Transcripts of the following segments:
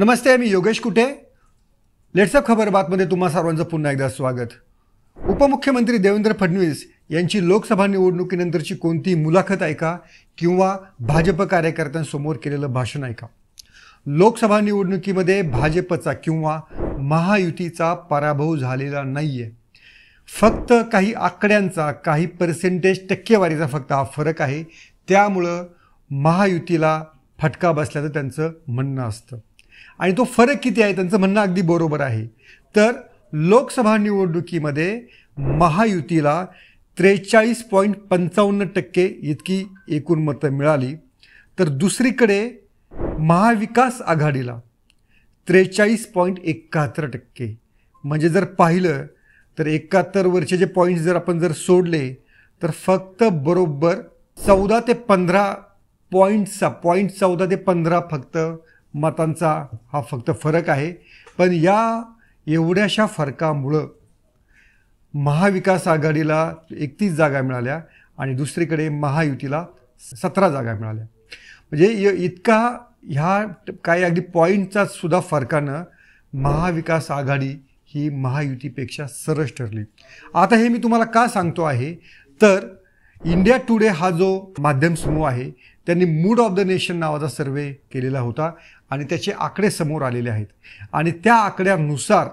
नमस्ते, मी योगेश कुटे. लेट्सअप खबर बातमध्ये तुम्हा सर्वांचं पुन्हा एकदा स्वागत. उपमुख्यमंत्री देवेंद्र फडणवीस यांची लोकसभा निवडणुकीनंतरची कोणती मुलाखत ऐका किंवा भाजप कार्यकर्त्यांसमोर केलेलं भाषण ऐका. लोकसभा निवडणुकीमध्ये भाजपचा किंवा महायुतीचा पराभव झालेला नाहीये. फक्त काही आकड्यांचा, काही पर्सेंटेज, टक्केवारीचा फक्त हा फरक आहे. त्यामुळं महायुतीला फटका बसल्याचं त्यांचं म्हणणं असतं आणि तो फरक किती आहे त्यांचं म्हणणं अगदी बरोबर आहे. तर लोकसभा निवडणुकीमध्ये महायुतीला 43.55% इतकी एकूण मतं मिळाली, तर दुसरीकडे महाविकास आघाडीला 43.71%. म्हणजे जर पाहिलं तर 71 वरचे जे पॉईंट्स जर आपण सोडले तर फक्त बरोबर 14 ते 15 पॉईंट्सचा 14 ते 15 फक्त मतांचा हा फक्त फरक आहे. पण या एवढ्याशा फरकामुळं महाविकास आघाडीला 31 जागा मिळाल्या आणि दुसरीकडे महायुतीला 17 जागा मिळाल्या. म्हणजे इतका ह्या काही अगदी पॉईंटचा सुद्धा फरकानं महाविकास आघाडी ही महायुतीपेक्षा सरस ठरली. आता हे मी तुम्हाला का सांगतो आहे तर इंडिया टुडे हा जो माध्यम समूह आहे त्यांनी मूड ऑफ द नेशन नावाचा सर्वे केलेला होता आणि त्याचे आकडे समोर आलेले आहेत. आणि त्या आकड्यानुसार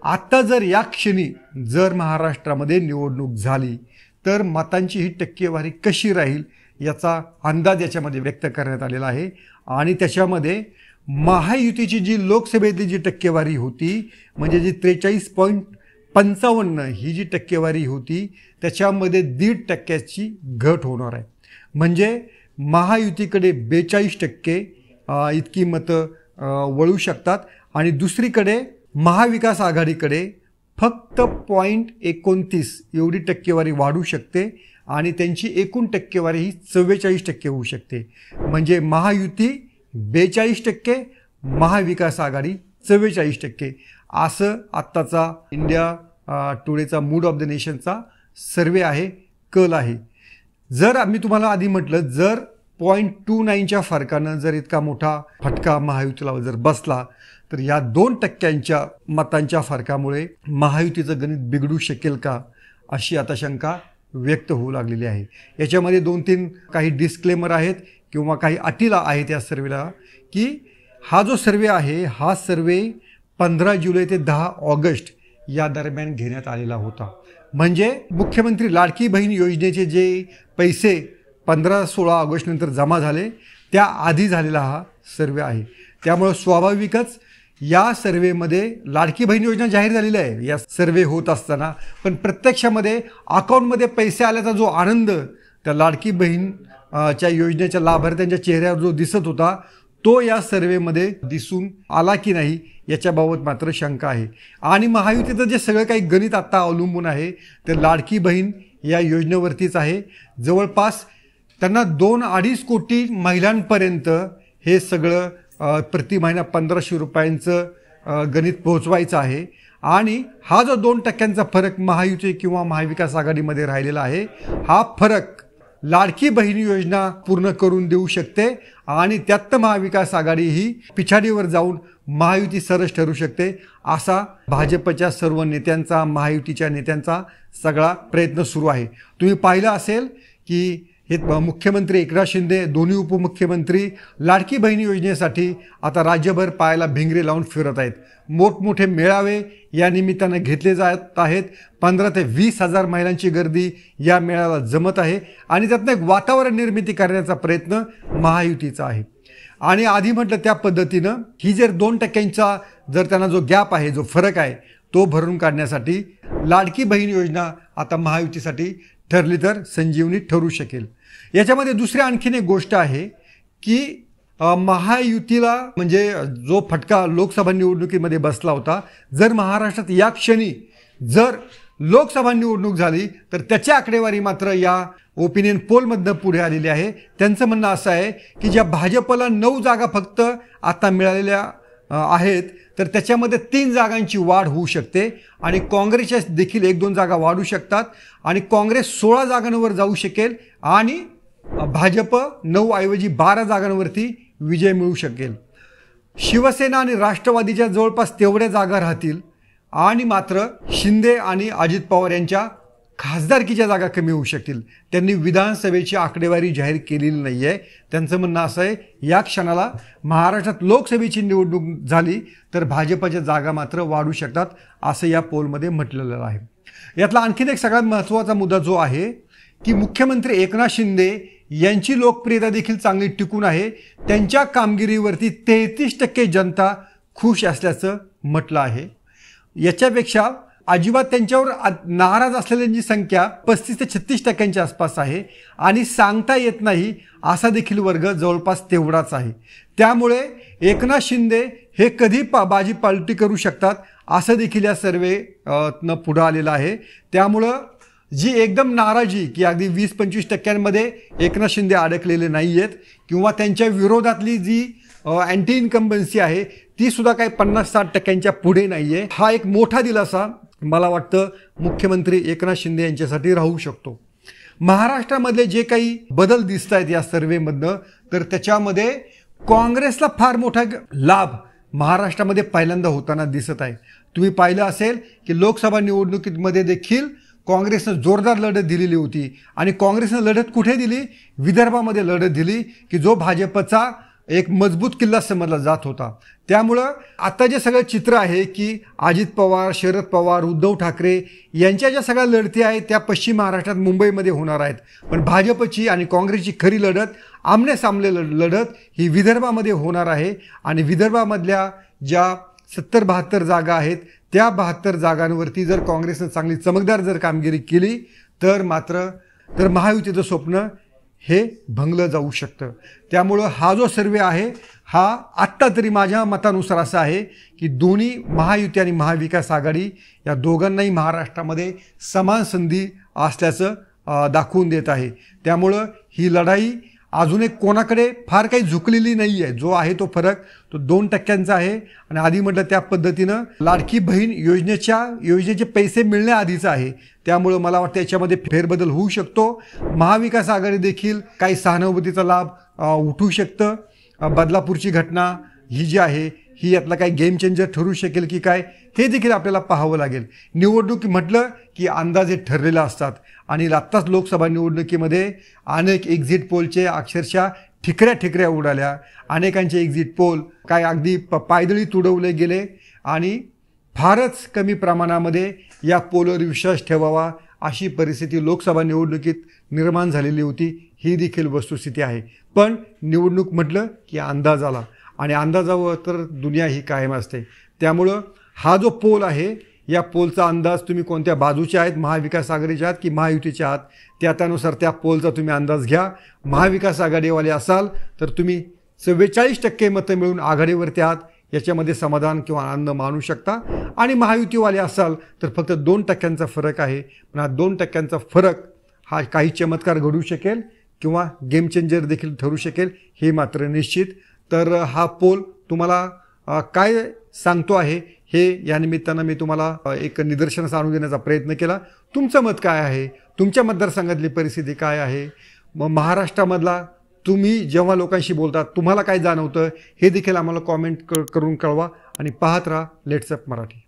आत्ता जर या क्षणी जर महाराष्ट्रामध्ये निवडणूक झाली तर मतांची ही टक्केवारी कशी राहील याचा अंदाज याच्यामध्ये व्यक्त करण्यात आलेला आहे. आणि त्याच्यामध्ये महायुतीची जी लोकसभेतली जी टक्केवारी होती म्हणजे जी 43.55 ही जी टक्केवारी होती त्याच्यामध्ये 1.5% घट होणार आहे. म्हणजे महायुतीकडे 42% इतकी मतं वळू शकतात आणि दुसरीकडे महाविकास आघाडीकडे फक्त 0.29 एवढी टक्केवारी वाढू शकते आणि त्यांची एकूण टक्केवारी ही 44% होऊ शकते. म्हणजे महायुती 42%, महाविकास आघाडी 44%. असं आत्ताचा इंडिया टुडेचा मूड ऑफ द नेशनचा सर्वे आहे, कल आहे. जर आम्ही तुम्हाला आधी म्हटलं जर 0.29च्या फरकानं जर इतका मोठा फटका महायुतीला जर बसला तर या 2% मतांच्या फरकामुळे महायुतीचं गणित बिघडू शकेल का अशी आता शंका व्यक्त होऊ लागलेली आहे. याच्यामध्ये 2-3 काही डिस्क्लेमर आहेत किंवा काही अटीला आहेत या सर्वेला की हा जो सर्वे आहे हा सर्वे 15 जुलै ते 10 ऑगस्ट या दरम्यान घेण्यात आलेला होता. म्हणजे मुख्यमंत्री लाडकी बहीण योजनेचे जे पैसे 15-16 ऑगस्ट नंतर जमा झाले त्या आधी झालेला हा सर्वे आहे. त्यामुळे स्वाभाविकच या सर्वेमध्ये लाडकी बहीण योजना जाहीर झालेली आहे या सर्वे होत असताना, पण प्रत्यक्षामध्ये अकाउंटमध्ये पैसे आल्याचा जो आनंद त्या लाडकी बहीण च्या योजनेच्या लाभार्थ्यांच्या चेहऱ्यावर जो दिसत होता तो या सर्वेमध्ये दिसून आला की नाही याच्याबाबत मात्र शंका आहे. आणि महायुतीचं जे सगळं काही गणित आत्ता अवलंबून आहे ते लाडकी बहीण या योजनेवरतीच आहे. जवळपास त्यांना 2-2.5 कोटी महिलांपर्यंत हे सगळं प्रति महिना 1500 रुपयांचं गणित पोहोचवायचं आहे. आणि हा जो 2% फरक महायुती किंवा महाविकास आघाडीमध्ये राहिलेला आहे हा फरक लाडकी बहीण योजना पूर्ण करून देऊ शकते आणि त्यात महाविकास आघाडी ही पिछाडीवर जाऊन महायुती सरस ठरू शकते असा भाजपच्या सर्व नेत्यांचा, महायुतीच्या नेत्यांचा सगळा प्रयत्न सुरू आहे. तुम्ही पाहिलं असेल की हे मुख्यमंत्री एकनाथ शिंदे, दोन्ही उपमुख्यमंत्री लाडकी बहीण योजनेसाठी आता राज्यभर पायाला भिंगरे लावून फिरत आहेत. मोठमोठे मेळावे या निमित्तानं घेतले जात आहेत. 15 ते 20 हजार महिलांची गर्दी या मेळाव्याला जमत आहे आणि त्यातनं एक वातावरण निर्मिती करण्याचा प्रयत्न महायुतीचा आहे. आणि आधी म्हटलं त्या पद्धतीनं ही जर 2%चा जर त्यांना जो गॅप आहे, जो फरक आहे तो भरून काढण्यासाठी लाडकी बहीण योजना आता महायुतीसाठी ठरली तर संजीवनी ठरू शकेल. याच्यामध्ये दुसरी आणखीन एक गोष्ट आहे की महायुतीला म्हणजे जो फटका लोकसभा निवडणुकीमध्ये बसला होता, जर महाराष्ट्रात या क्षणी जर लोकसभा निवडणूक झाली तर त्याची आकडेवारी मात्र या ओपिनियन पोलमधनं पुढे आलेली आहे. त्यांचं म्हणणं असं आहे की ज्या भाजपला 9 जागा फक्त आता मिळालेल्या आहेत तर त्याच्यामध्ये 3 जागांची वाढ होऊ शकते आणि काँग्रेसच्या देखील 1-2 जागा वाढू शकतात आणि काँग्रेस 16 जागांवर जाऊ शकेल आणि भाजप 9 ऐवजी 12 जागांवरती विजय मिळू शकेल. शिवसेना आणि राष्ट्रवादीच्या जवळपास तेवढ्या जागा राहतील आणि मात्र शिंदे आणि अजित पवार यांच्या खासदारकीच्या जागा कमी होऊ शकतील. त्यांनी विधानसभेची आकडेवारी जाहीर केलेली नाही आहे. त्यांचं म्हणणं असं आहे, या क्षणाला महाराष्ट्रात लोकसभेची निवडणूक झाली तर भाजपच्या जागा मात्र वाढू शकतात, असं या पोलमध्ये म्हटलेलं आहे. यातला आणखीन एक सगळ्यात महत्त्वाचा मुद्दा जो आहे की मुख्यमंत्री एकनाथ शिंदे यांची लोकप्रियता देखील चांगली टिकून आहे. त्यांच्या कामगिरीवरती 33% जनता खुश असल्याचं म्हटलं आहे. याच्यापेक्षा अजिबात त्यांच्यावर नाराज असलेल्यांची संख्या 35 ते 36% आसपास आहे आणि सांगता येत नाही असा देखील वर्ग जवळपास तेवढाच आहे. त्यामुळे एकनाथ शिंदे हे कधी बाजी पालटी करू शकतात असं देखील या सर्वे न पुढं आलेलं आहे. त्यामुळं जी एकदम नाराजी की अगदी 20-25% एकनाथ शिंदे अडकलेले नाही आहेत किंवा त्यांच्या विरोधातली जी अँटी इन्कम्बन्सी आहे ती सुद्धा काही 50-60% पुढे नाही आहे. हा एक मोठा दिलासा मला वाटतं मुख्यमंत्री एकनाथ शिंदे यांच्यासाठी राहू शकतो. महाराष्ट्रामधले जे काही बदल दिसत आहेत या सर्वेमधनं तर त्याच्यामध्ये काँग्रेसला फार मोठा लाभ महाराष्ट्रामध्ये पहिल्यांदा होताना दिसत आहे. तुम्ही पाहिलं असेल की लोकसभा निवडणुकीमध्ये देखील काँग्रेसनं जोरदार लढत दिलेली होती आणि काँग्रेसनं लढत कुठे दिली? विदर्भामध्ये लढत दिली की जो भाजपचा एक मजबूत किल्ला समजला जात होता. त्यामुळं आता जे सगळं चित्र आहे की अजित पवार, शरद पवार, उद्धव ठाकरे यांच्या ज्या सगळ्या लढती आहेत त्या पश्चिम महाराष्ट्रात मुंबईमध्ये होणार आहेत, पण भाजपची आणि काँग्रेसची खरी लढत आमने सामने लढत ही विदर्भामध्ये होणार आहे. आणि विदर्भामधल्या ज्या 70-72 जागा आहेत त्या 72 जागांवरती जर काँग्रेसनं चांगली चमकदार जर कामगिरी केली तर मात्र महायुतीचं स्वप्न हे भंगलं जाऊ शकतं. त्यामुळं हा जो सर्वे आहे हा आत्ता तरी माझ्या मतानुसार असा आहे की दोन्ही महायुती आणि महाविकास आघाडी या दोघांनाही महाराष्ट्रामध्ये समान संधी असल्याचं दाखवून देत आहे. त्यामुळं ही लढाई अजून एक कोणाकडे फार काही झुकलेली नाही आहे. जो आहे तो फरक तो 2% आहे. आणि आधी म्हटलं त्या पद्धतीनं लाडकी बहीण योजनेचे पैसे मिळण्याआधीचं आहे. त्यामुळं मला वाटतं याच्यामध्ये फेरबदल होऊ शकतो. महाविकास आघाडी देखील काही सहानुभूतीचा लाभ उठू शकतं. बदलापूरची घटना ही जी आहे ही यातला काही गेम चेंजर ठरू शकेल की काय हे देखील आपल्याला पाहावं लागेल. निवडणूक म्हटलं की अंदाजे ठरलेले असतात आणि आत्ताच लोकसभा निवडणुकीमध्ये अनेक एक्झिट पोलचे अक्षरशः ठिकऱ्या उडाल्या. अनेकांचे एक्झिट पोल काय अगदी पायदळी तुडवले गेले आणि फारच कमी प्रमाणामध्ये या पोलवर विश्वास ठेवावा अशी परिस्थिती लोकसभा निवडणुकीत निर्माण झालेली होती. ही देखील वस्तुस्थिती आहे. पण निवडणूक म्हटलं की अंदाज आला आणि अंदाजावर तर दुनिया ही कायम असते. त्यामुळं हा जो पोल आहे या पोलचा अंदाज तुम्ही कोणत्या बाजूचे आहेत, महाविकास आघाडीचे आहात की महायुतीचे आहात, त्यानुसार त्या पोलचा तुम्ही अंदाज घ्या. महाविकास आघाडीवाले असाल तर तुम्ही 44% मतं मिळून आघाडीवरती आहात, याच्यामध्ये समाधान किंवा आनंद मानू शकता. आणि महायुतीवाले असाल तर फक्त 2% फरक आहे. पण हा 2% फरक हा काही चमत्कार घडू शकेल किंवा गेम चेंजर देखील ठरू शकेल हे मात्र निश्चित. तर हा पोल तुम्हाला काय सांगतो आहे हे या निमित्तानं मी तुम्हाला एक निदर्शनास आणून देण्याचा प्रयत्न केला. तुमचं मत काय आहे? तुमच्या मतदारसंघातली परिस्थिती काय आहे? मग महाराष्ट्रामधला तुम्ही जेव्हा लोकांशी बोलता तुम्हाला काय जाणवतं हे देखील आम्हाला कॉमेंट करून कळवा आणि पाहत राहा लेट्स अप मराठी.